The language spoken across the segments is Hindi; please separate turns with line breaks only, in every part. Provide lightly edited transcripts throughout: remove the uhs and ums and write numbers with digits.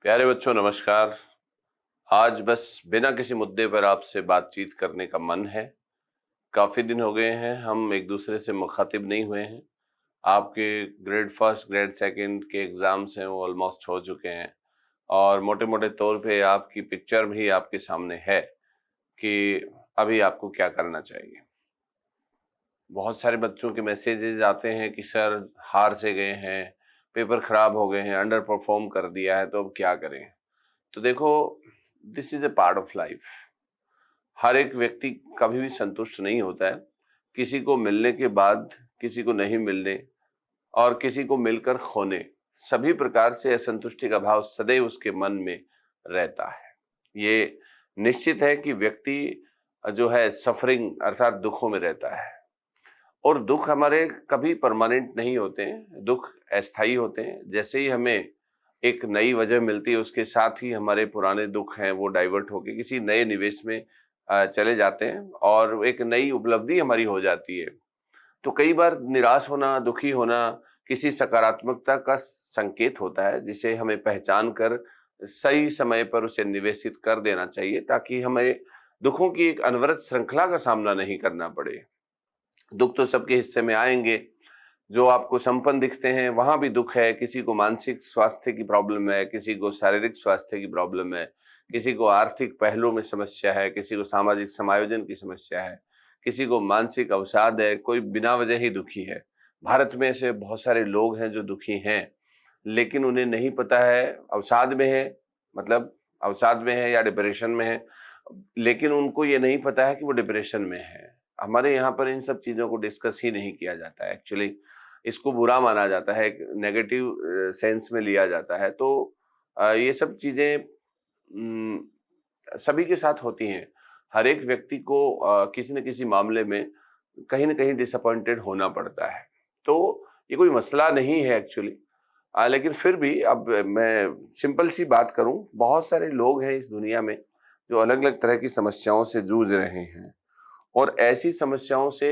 प्यारे बच्चों नमस्कार। आज बस बिना किसी मुद्दे पर आपसे बातचीत करने का मन है। काफ़ी दिन हो गए हैं हम एक दूसरे से मुखातिब नहीं हुए हैं। आपके ग्रेड फर्स्ट ग्रेड सेकंड के एग्ज़ाम्स हैं वो ऑलमोस्ट हो चुके हैं और मोटे-मोटे तौर पे आपकी पिक्चर भी आपके सामने है कि अभी आपको क्या करना चाहिए। बहुत सारे बच्चों के मैसेजेस आते हैं कि सर हार से गए हैं, पेपर ख़राब हो गए हैं, अंडर परफ़ॉर्म कर दिया है तो अब क्या करें? तो देखो, this is a part of life. हर एक व्यक्ति कभी भी संतुष्ट नहीं होता है। किसी को मिलने के बाद किसी को नहीं मिलने और किसी को मिलकर खोने, सभी प्रकार से असंतुष्टि का भाव सदैव उसके मन में रहता है। ये निश्चित है कि व्यक्ति जो है सफरिंग अर्थात दुखों में रहता है और दुख हमारे कभी परमानेंट नहीं होते हैं, दुख अस्थायी होते हैं। जैसे ही हमें एक नई वजह मिलती है उसके साथ ही हमारे पुराने दुख हैं वो डाइवर्ट होके किसी नए निवेश में चले जाते हैं और एक नई उपलब्धि हमारी हो जाती है। तो कई बार निराश होना, दुखी होना किसी सकारात्मकता का संकेत होता है जिसे हमें पहचान कर सही समय पर उसे निवेशित कर देना चाहिए ताकि हमें दुखों की एक अनवरत श्रृंखला का सामना नहीं करना पड़े। दुख तो सबके हिस्से में आएंगे। जो आपको संपन्न दिखते हैं वहां भी दुख है। किसी को मानसिक स्वास्थ्य की प्रॉब्लम है, किसी को शारीरिक स्वास्थ्य की प्रॉब्लम है, किसी को आर्थिक पहलू में समस्या है, किसी को सामाजिक समायोजन की समस्या है, किसी को मानसिक अवसाद है, कोई बिना वजह ही दुखी है। भारत में ऐसे बहुत सारे लोग हैं जो दुखी हैं लेकिन उन्हें नहीं पता है अवसाद में है, मतलब अवसाद में है या डिप्रेशन में है, लेकिन उनको ये नहीं पता है कि वो डिप्रेशन में है। हमारे यहाँ पर इन सब चीज़ों को डिस्कस ही नहीं किया जाता है। एक्चुअली इसको बुरा माना जाता है, एक नेगेटिव सेंस में लिया जाता है। तो ये सब चीज़ें सभी के साथ होती हैं। हर एक व्यक्ति को किसी न किसी मामले में कहीं न कहीं डिसअपॉइंटेड होना पड़ता है। तो ये कोई मसला नहीं है एक्चुअली। लेकिन फिर भी अब मैं सिंपल सी बात करूँ, बहुत सारे लोग हैं इस दुनिया में जो अलग-अलग तरह की समस्याओं से जूझ रहे हैं। और ऐसी समस्याओं से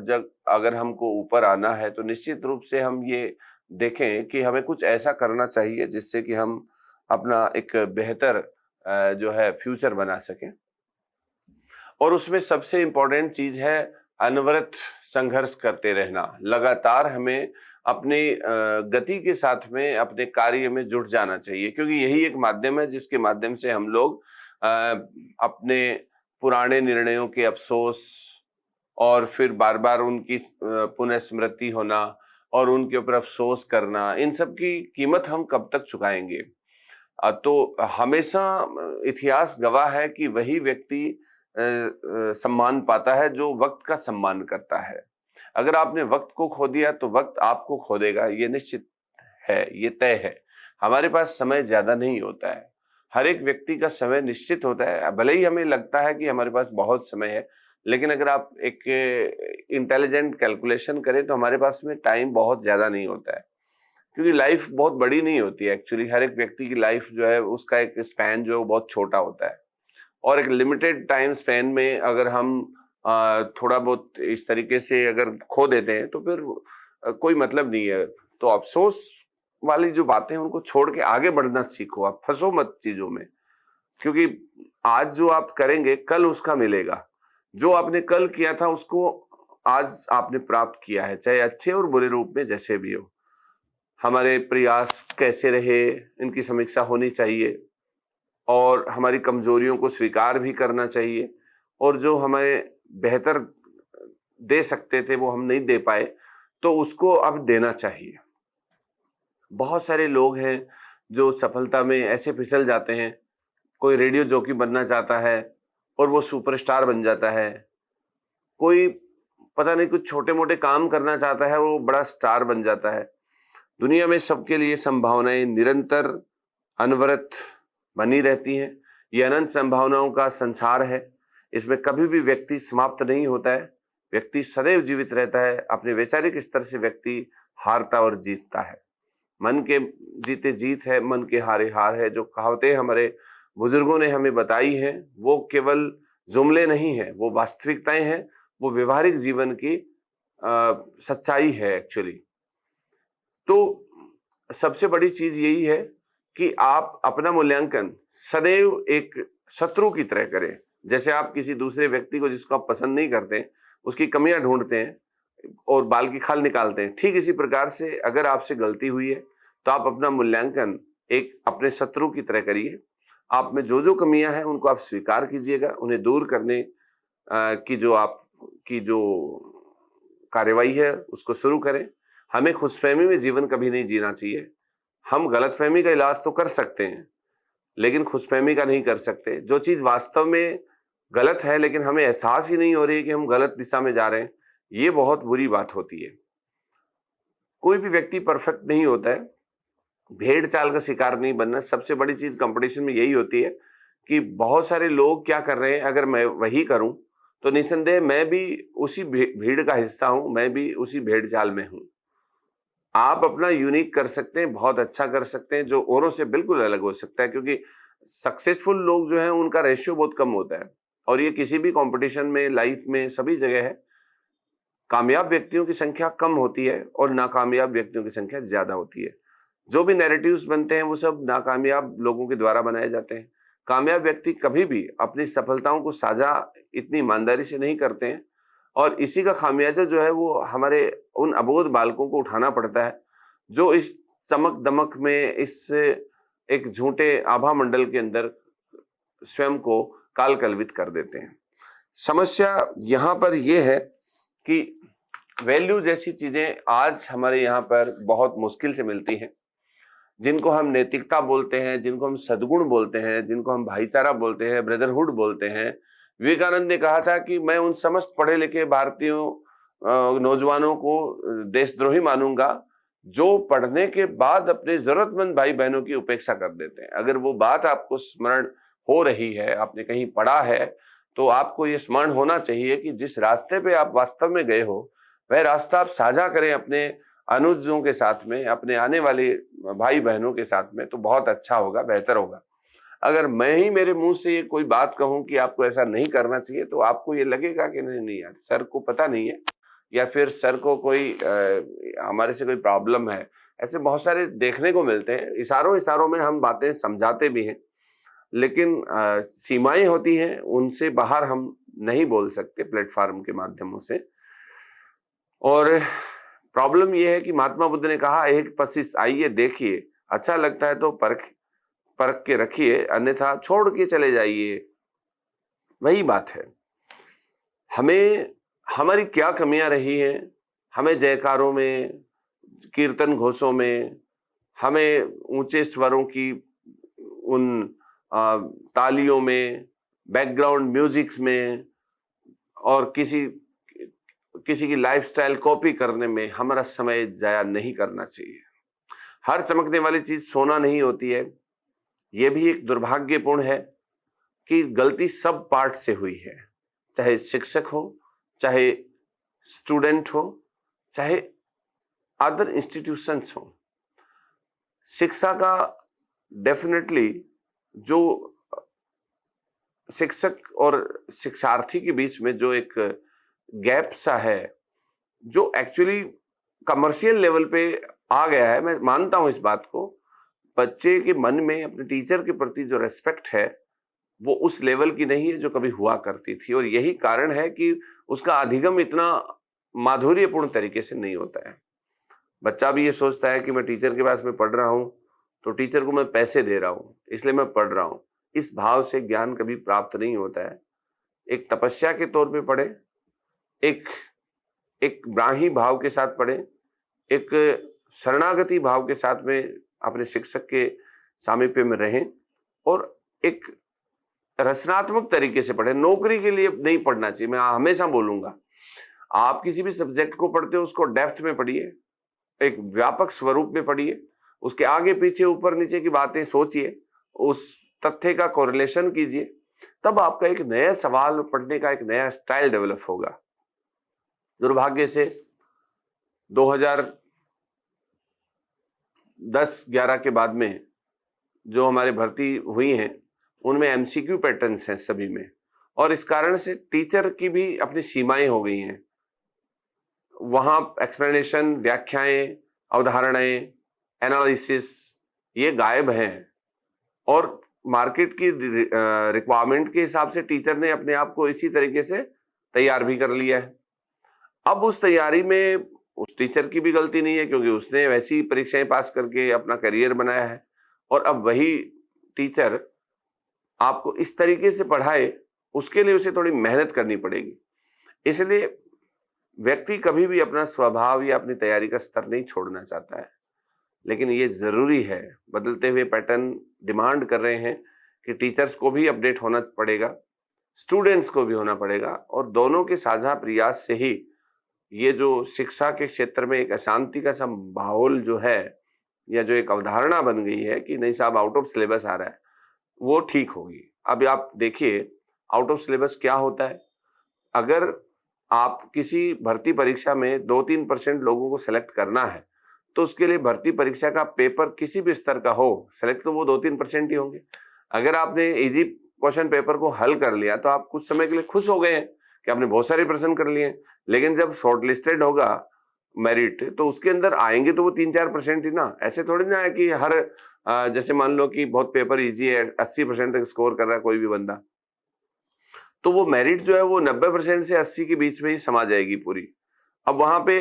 जब अगर हमको ऊपर आना है तो निश्चित रूप से हम ये देखें कि हमें कुछ ऐसा करना चाहिए जिससे कि हम अपना एक बेहतर जो है फ्यूचर बना सकें। और उसमें सबसे इम्पोर्टेंट चीज है अनवरत संघर्ष करते रहना। लगातार हमें अपनी गति के साथ में अपने कार्य में जुट जाना चाहिए क्योंकि यही एक माध्यम है जिसके माध्यम से हम लोग अपने पुराने निर्णयों के अफसोस और फिर बार-बार उनकी पुनः स्मृति होना और उनके ऊपर अफ़सोस करना, इन सब की कीमत हम कब तक चुकाएँगे? तो हमेशा इतिहास गवाह है कि वही व्यक्ति सम्मान पाता है जो वक़्त का सम्मान करता है। अगर आपने वक़्त को खो दिया तो वक़्त आपको खो देगा, ये निश्चित है, ये तय है। हमारे पास समय ज़्यादा नहीं होता है। हर एक व्यक्ति का समय निश्चित होता है। भले ही हमें लगता है कि हमारे पास बहुत समय है, लेकिन अगर आप एक इंटेलिजेंट कैलकुलेशन करें तो हमारे पास में टाइम बहुत ज़्यादा नहीं होता है। क्योंकि लाइफ बहुत बड़ी नहीं होती है एक्चुअली। हर एक व्यक्ति की लाइफ जो है उसका एक स्पैन जो है वो बहुत छोटा होता है और एक लिमिटेड टाइम स्पैन में अगर हम थोड़ा बहुत इस तरीके से अगर खो देते हैं तो फिर कोई मतलब नहीं है। तो अफसोस वाली जो बातें हैं उनको छोड़ के आगे बढ़ना सीखो। आप फंसो मत चीजों में, क्योंकि आज जो आप करेंगे कल उसका मिलेगा। जो आपने कल किया था उसको आज आपने प्राप्त किया है, चाहे अच्छे और बुरे रूप में जैसे भी हो। हमारे प्रयास कैसे रहे इनकी समीक्षा होनी चाहिए और हमारी कमजोरियों को स्वीकार भी करना चाहिए और जो हमें बेहतर दे सकते थे वो हम नहीं दे पाए तो उसको अब देना चाहिए। बहुत सारे लोग हैं जो सफलता में ऐसे फिसल जाते हैं। कोई रेडियो जॉकी बनना चाहता है और वो सुपरस्टार बन जाता है। कोई पता नहीं कुछ छोटे मोटे काम करना चाहता है, वो बड़ा स्टार बन जाता है। दुनिया में सबके लिए संभावनाएं निरंतर अनवरत बनी रहती हैं। ये अनंत संभावनाओं का संसार है। इसमें कभी भी व्यक्ति समाप्त नहीं होता है। व्यक्ति सदैव जीवित रहता है। अपने वैचारिक स्तर से व्यक्ति हारता और जीतता है। मन के जीते जीत है, मन के हारे हार है। जो कहावतें हमारे बुजुर्गों ने हमें बताई हैं वो केवल जुमले नहीं है, वो वास्तविकताएं हैं, वो व्यवहारिक जीवन की सच्चाई है एक्चुअली। तो सबसे बड़ी चीज यही है कि आप अपना मूल्यांकन सदैव एक शत्रु की तरह करें। जैसे आप किसी दूसरे व्यक्ति को जिसको आप पसंद नहीं करते, उसकी कमियां ढूंढते हैं और बाल की खाल निकालते हैं, ठीक इसी प्रकार से अगर आपसे गलती हुई है तो आप अपना मूल्यांकन एक अपने शत्रु की तरह करिए। आप में जो कमियां हैं उनको आप स्वीकार कीजिएगा, उन्हें दूर करने की जो कार्यवाही है उसको शुरू करें। हमें खुशफहमी में जीवन कभी नहीं जीना चाहिए। हम गलतफहमी का इलाज तो कर सकते हैं, लेकिन खुशफहमी का नहीं कर सकते। जो चीज वास्तव में गलत है लेकिन हमें एहसास ही नहीं हो रही है कि हम गलत दिशा में जा रहे हैं, ये बहुत बुरी बात होती है। कोई भी व्यक्ति परफेक्ट नहीं होता है, भेड़ चाल का शिकार नहीं बनना। सबसे बड़ी चीज कंपटीशन में यही होती है कि बहुत सारे लोग क्या कर रहे हैं, अगर मैं वही करूं तो निसंदेह मैं भी उसी भीड़ का हिस्सा हूं, मैं भी उसी भेड़ चाल में हूं। आप अपना यूनिक कर सकते हैं, बहुत अच्छा कर सकते हैं, जो औरों से बिल्कुल अलग हो सकता है, क्योंकि सक्सेसफुल लोग जो हैं उनका रेशियो बहुत कम होता है। और ये किसी भी कंपटीशन में, लाइफ में, सभी जगह है। कामयाब व्यक्तियों की संख्या कम होती है और नाकामयाब व्यक्तियों की संख्या ज्यादा होती है। जो भी नैरेटिव्स बनते हैं वो सब नाकामयाब लोगों के द्वारा बनाए जाते हैं। कामयाब व्यक्ति कभी भी अपनी सफलताओं को साझा इतनी ईमानदारी से नहीं करते हैं, और इसी का खामियाजा जो है वो हमारे उन अबोध बालकों को उठाना पड़ता है, जो इस चमक दमक में, इस एक झूठे आभा मंडल के अंदर स्वयं को काल कलवित कर देते हैं। समस्या यहाँ पर यह है कि वैल्यू जैसी चीजें आज हमारे यहाँ पर बहुत मुश्किल से मिलती हैं। जिनको हम नैतिकता बोलते हैं, जिनको हम सद्गुण बोलते हैं, जिनको हम भाईचारा बोलते हैं, ब्रदरहुड बोलते हैं। विवेकानंद ने कहा था कि मैं उन समस्त पढ़े लिखे भारतीयों नौजवानों को देशद्रोही मानूंगा जो पढ़ने के बाद अपने जरूरतमंद भाई बहनों की उपेक्षा कर देते हैं। अगर वो बात आपको स्मरण हो रही है, आपने कहीं पढ़ा है, तो आपको ये स्मरण होना चाहिए कि जिस रास्ते पे आप वास्तव में गए हो वह रास्ता आप साझा करें अपने अनुजों के साथ में, अपने आने वाले भाई बहनों के साथ में, तो बहुत अच्छा होगा, बेहतर होगा। अगर मैं ही मेरे मुंह से ये कोई बात कहूं कि आपको ऐसा नहीं करना चाहिए, तो आपको ये लगेगा कि नहीं यार, सर को पता नहीं है, या फिर सर को कोई हमारे से कोई प्रॉब्लम है। ऐसे बहुत सारे देखने को मिलते हैं। इशारों इशारों में हम बातें समझाते भी हैं, लेकिन सीमाएं होती हैं, उनसे बाहर हम नहीं बोल सकते प्लेटफॉर्म के माध्यमों से। और प्रॉब्लम यह है कि महात्मा बुद्ध ने कहा, एक पसिस आइए देखिए, अच्छा लगता है तो परख के रखिए, अन्यथा छोड़ के चले जाइए। वही बात है। हमें हमारी क्या कमियां रही हैं, हमें जयकारों में, कीर्तन घोषों में, हमें ऊंचे स्वरों की उन तालियों में, बैकग्राउंड म्यूजिक्स में, और किसी की लाइफस्टाइल कॉपी करने में हमारा समय जाया नहीं करना चाहिए। हर चमकने वाली चीज सोना नहीं होती है। यह भी एक दुर्भाग्यपूर्ण है कि गलती सब पार्ट से हुई है, चाहे शिक्षक हो, चाहे स्टूडेंट हो, चाहे अदर इंस्टीट्यूशंस हो। शिक्षा का डेफिनेटली जो शिक्षक और शिक्षार्थी के बीच में जो एक गैप सा है, जो एक्चुअली कमर्शियल लेवल पे आ गया है, मैं मानता हूं इस बात को। बच्चे के मन में अपने टीचर के प्रति जो रेस्पेक्ट है वो उस लेवल की नहीं है जो कभी हुआ करती थी, और यही कारण है कि उसका अधिगम इतना माधुर्यपूर्ण तरीके से नहीं होता है। बच्चा भी ये सोचता है कि मैं टीचर के पास में पढ़ रहा हूं तो टीचर को मैं पैसे दे रहा हूं, इसलिए मैं पढ़ रहा हूं। इस भाव से ज्ञान कभी प्राप्त नहीं होता है। एक तपस्या के तौर पे पढ़े, एक ब्राही भाव के साथ पढ़े, एक शरणागति भाव के साथ में अपने शिक्षक के सामीप्य में रहें, और एक रचनात्मक तरीके से पढ़े। नौकरी के लिए नहीं पढ़ना चाहिए। मैं हमेशा बोलूंगा, आप किसी भी सब्जेक्ट को पढ़ते हो उसको डेप्थ में पढ़िए, एक व्यापक स्वरूप में पढ़िए, उसके आगे पीछे ऊपर नीचे की बातें सोचिए, उस तथ्य का कोरिलेशन कीजिए, तब आपका एक नया सवाल पढ़ने का एक नया स्टाइल डेवलप होगा। दुर्भाग्य से 2010-11 के बाद में जो हमारे भर्ती हुई हैं उनमें एमसीक्यू पैटर्न्स हैं सभी में, और इस कारण से टीचर की भी अपनी सीमाएं हो गई हैं। वहां एक्सप्लेनेशन, व्याख्याएं, अवधारणाएं, एनालिसिस, ये गायब हैं और मार्केट की रिक्वायरमेंट के हिसाब से टीचर ने अपने आप को इसी तरीके से तैयार भी कर लिया है। अब उस तैयारी में उस टीचर की भी गलती नहीं है, क्योंकि उसने वैसी परीक्षाएं पास करके अपना करियर बनाया है। और अब वही टीचर आपको इस तरीके से पढ़ाए, उसके लिए उसे थोड़ी मेहनत करनी पड़ेगी। इसलिए व्यक्ति कभी भी अपना स्वभाव या अपनी तैयारी का स्तर नहीं छोड़ना चाहता है, लेकिन ये जरूरी है, बदलते हुए पैटर्न डिमांड कर रहे हैं कि टीचर्स को भी अपडेट होना पड़ेगा, स्टूडेंट्स को भी होना पड़ेगा, और दोनों के साझा प्रयास से ही ये जो शिक्षा के क्षेत्र में एक अशांति का सा माहौल जो है, या जो एक अवधारणा बन गई है कि नहीं साहब आउट ऑफ सिलेबस आ रहा है, वो ठीक होगी। अब आप देखिए आउट ऑफ सिलेबस क्या होता है। अगर आप किसी भर्ती परीक्षा में 2-3% लोगों को सेलेक्ट करना है, तो उसके लिए भर्ती परीक्षा का पेपर किसी भी स्तर का हो, सेलेक्ट तो वो 2-3% ही होंगे। अगर आपने इजी क्वेश्चन पेपर को हल कर लिया तो आप कुछ समय के लिए खुश हो गए हैं कि आपने बहुत सारे प्रश्न कर लिए हैं। लेकिन जब शॉर्टलिस्टेड होगा मेरिट, तो उसके अंदर आएंगे तो वो 3-4% ही ना। ऐसे थोड़ी ना है कि हर जैसे मान लो कि बहुत पेपर इजी है, 80% तक स्कोर कर रहा है कोई भी बंदा, तो वो मेरिट जो है वो 90% से 80 के बीच में ही समा जाएगी पूरी। अब वहां पे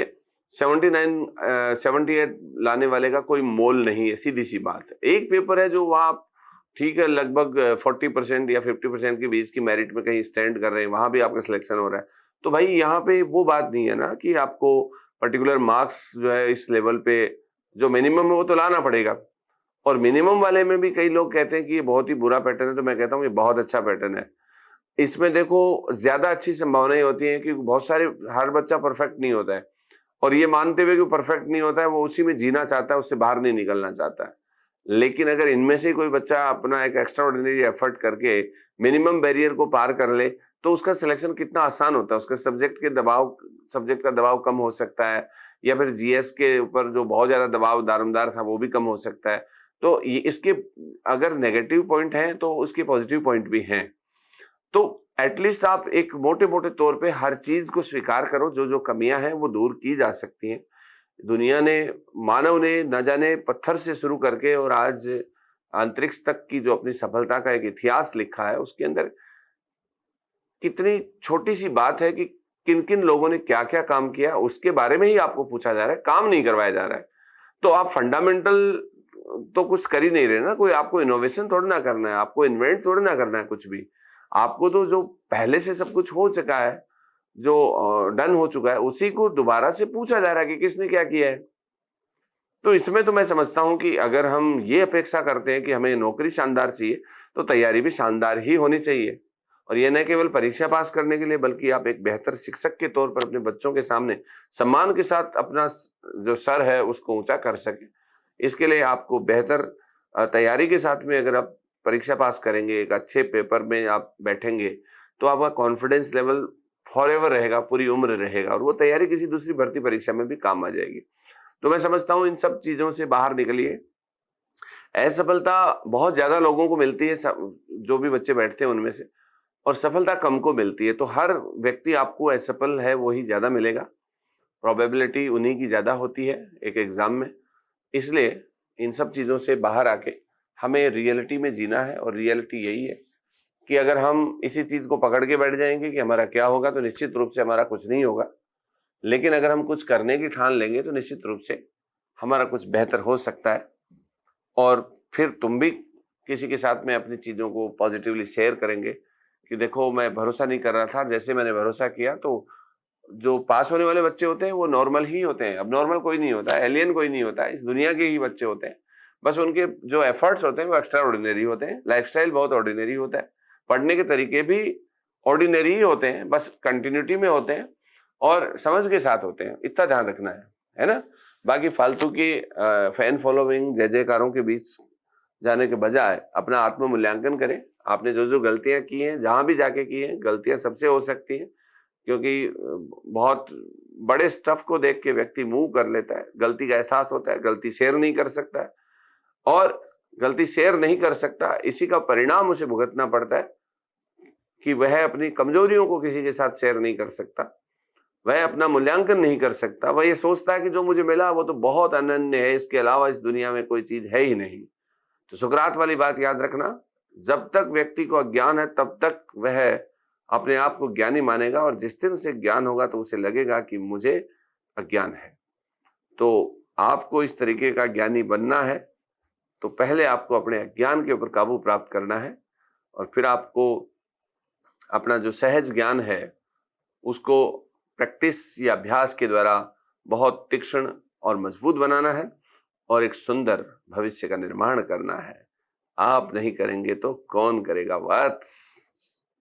78 लाने वाले का कोई मोल नहीं है, सीधी सी बात है। एक पेपर है जो वहां ठीक है लगभग 40% या 50% के बीच की मेरिट में कहीं स्टैंड कर रहे हैं, वहां भी आपका सिलेक्शन हो रहा है। तो भाई यहाँ पे वो बात नहीं है ना कि आपको पर्टिकुलर मार्क्स जो है इस लेवल पे जो मिनिमम है वो तो लाना पड़ेगा। और मिनिमम वाले में भी कई लोग कहते हैं कि ये बहुत ही बुरा पैटर्न है, तो मैं कहता हूँ ये बहुत अच्छा पैटर्न है। इसमें देखो ज्यादा अच्छी संभावनाएं होती हैं, क्योंकि बहुत सारे हर बच्चा परफेक्ट नहीं होता है, और ये मानते हुए कि परफेक्ट नहीं होता है, वो उसी में जीना चाहता है, उससे बाहर नहीं निकलना चाहता है। लेकिन अगर इनमें से कोई बच्चा अपना एक एक्स्ट्रा ऑर्डिनरी एफर्ट करके मिनिमम बैरियर को पार कर ले, तो उसका सिलेक्शन कितना आसान होता है। उसका सब्जेक्ट का दबाव कम हो सकता है, या फिर जीएस के ऊपर जो बहुत ज्यादा दबाव दारोमदार था वो भी कम हो सकता है। तो ये इसके अगर नेगेटिव पॉइंट हैं तो उसके पॉजिटिव पॉइंट भी हैं। तो एटलीस्ट आप एक मोटे मोटे तौर पे हर चीज को स्वीकार करो, जो जो कमियां हैं वो दूर की जा सकती हैं। दुनिया ने, मानव ने न जाने पत्थर से शुरू करके और आज अंतरिक्ष तक की जो अपनी सफलता का एक इतिहास लिखा है, उसके अंदर कितनी छोटी सी बात है कि किन किन लोगों ने क्या क्या काम किया, उसके बारे में ही आपको पूछा जा रहा है, काम नहीं करवाया जा रहा है। तो आप फंडामेंटल तो कुछ कर ही नहीं रहे ना। कोई आपको इनोवेशन थोड़ी ना करना है, आपको इन्वेंट थोड़ी ना करना है कुछ भी। आपको तो जो पहले से सब कुछ हो चुका है, जो डन हो चुका है, उसी को दोबारा से पूछा जा रहा है कि किसने क्या किया है। तो इसमें तो मैं समझता हूं कि अगर हम ये अपेक्षा करते हैं कि हमें नौकरी शानदार चाहिए, तो तैयारी भी शानदार ही होनी चाहिए। और ये न केवल परीक्षा पास करने के लिए, बल्कि आप एक बेहतर शिक्षक के तौर पर अपने बच्चों के सामने सम्मान के साथ अपना जो सर है उसको ऊंचा कर सके। इसके लिए आपको बेहतर तैयारी के साथ में अगर आप परीक्षा पास करेंगे, एक अच्छे पेपर में आप बैठेंगे, तो आपका कॉन्फिडेंस लेवल फॉरएवर रहेगा, पूरी उम्र रहेगा, और वो तैयारी किसी दूसरी भर्ती परीक्षा में भी काम आ जाएगी। तो मैं समझता हूँ इन सब चीजों से बाहर निकलिए। असफलता बहुत ज्यादा लोगों को मिलती है, जो भी बच्चे बैठते हैं उनमें से, और सफलता कम को मिलती है। तो हर व्यक्ति आपको असफल है वही ज्यादा मिलेगा, प्रोबेबिलिटी उन्हीं की ज्यादा होती है एक एग्जाम में। इसलिए इन सब चीजों से बाहर आके हमें रियलिटी में जीना है, और रियलिटी यही है कि अगर हम इसी चीज को पकड़ के बैठ जाएंगे कि हमारा क्या होगा, तो निश्चित रूप से हमारा कुछ नहीं होगा। लेकिन अगर हम कुछ करने की ठान लेंगे तो निश्चित रूप से हमारा कुछ बेहतर हो सकता है। और फिर तुम भी किसी के साथ में अपनी चीजों को पॉजिटिवली शेयर करेंगे कि देखो मैं भरोसा नहीं कर रहा था, जैसे मैंने भरोसा किया तो जो पास होने वाले बच्चे होते हैं वो नॉर्मल ही होते हैं। अब नॉर्मल कोई नहीं होता है, एलियन कोई नहीं होता है, इस दुनिया के ही बच्चे होते हैं। बस उनके जो एफर्ट्स होते हैं वो एक्स्ट्रा ऑर्डिनरी होते हैं, लाइफस्टाइल बहुत ऑर्डिनरी होता है, पढ़ने के तरीके भी ऑर्डिनरी ही होते हैं, बस कंटिन्यूटी में होते हैं और समझ के साथ होते हैं। इतना ध्यान रखना है ना। बाकी फालतू की फैन फॉलोइंग जय जयकारों के बीच जाने के बजाय अपना आत्म मूल्यांकन करें। आपने जो जो गलतियां की हैं, जहां भी जाके की हैं, गलतियां सबसे हो सकती हैं, क्योंकि बहुत बड़े स्टफ को देख के व्यक्ति मूव कर लेता है, गलती का एहसास होता है, गलती शेयर नहीं कर सकता है, और गलती शेयर नहीं कर सकता, इसी का परिणाम उसे भुगतना पड़ता है कि वह अपनी कमजोरियों को किसी के साथ शेयर नहीं कर सकता, वह अपना मूल्यांकन नहीं कर सकता, वह ये सोचता है कि जो मुझे मिला वो तो बहुत अनन्य है, इसके अलावा इस दुनिया में कोई चीज है ही नहीं। तो सुकरात वाली बात याद रखना, जब तक व्यक्ति को अज्ञान है तब तक वह अपने आप को ज्ञानी मानेगा, और जिस दिन उसे ज्ञान होगा तो उसे लगेगा कि मुझे अज्ञान है। तो आपको इस तरीके का ज्ञानी बनना है तो पहले आपको अपने अज्ञान के ऊपर काबू प्राप्त करना है, और फिर आपको अपना जो सहज ज्ञान है उसको प्रैक्टिस या अभ्यास के द्वारा बहुत तीक्ष्ण और मजबूत बनाना है, और एक सुंदर भविष्य का निर्माण करना है। आप नहीं करेंगे तो कौन करेगा वत्स।